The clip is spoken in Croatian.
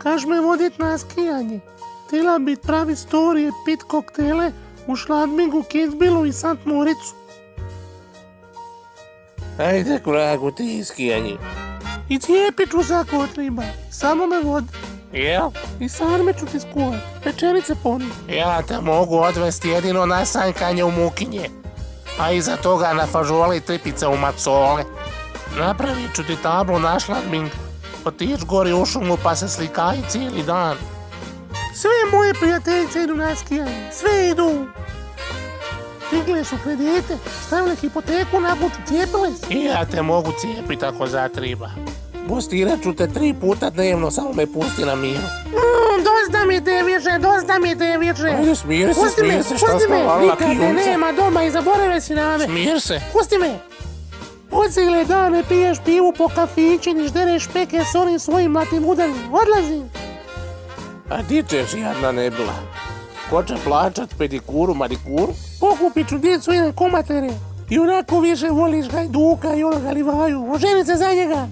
Kaž me vodit na skijanje. Htjela bi pravi storije, pit koktele u Šladmingu, Kitzbühelu i St. Moricu. Ajde, vragu, ti skijanje. I cijepit ću se ako treba. Samo me vodi. Jel? I sarme ću ti skuvat. Pečenice poni. Ja te mogu odvesti jedino na sanjkanje u Mukinje. A iza toga na fažole i tripice u Macole. Napravit ću ti tablu na Šladming. Otić gori u šumu pa se slikaj cijeli dan. Sve moje prijateljice idu na skijanje. Sve idu. Digle su kredite, stavile hipoteku na kuću, cijepile se. I ja te mogu cijepit ako zatriba. Postirat ću te 3 puta dnevno, samo me pusti na miru. Dosta mi te više, dosta mi te više. Ajde, smiri se, šta pusti me, spavala nikad te kljunca. nema doma i zaboravio si na me. Smir se. Pusti me. Od cijele dane piješ pivu po kafiću i ždereš peke s onim svojim mlatim udarima. Odlazim. A di ćeš, jadna nebila? Ko će plaćat pedikuru, manikuru? Pokupit ću djecu jedan komatere. I onako više voliš Hajduka i onoga Livaju. Oženi se za njega.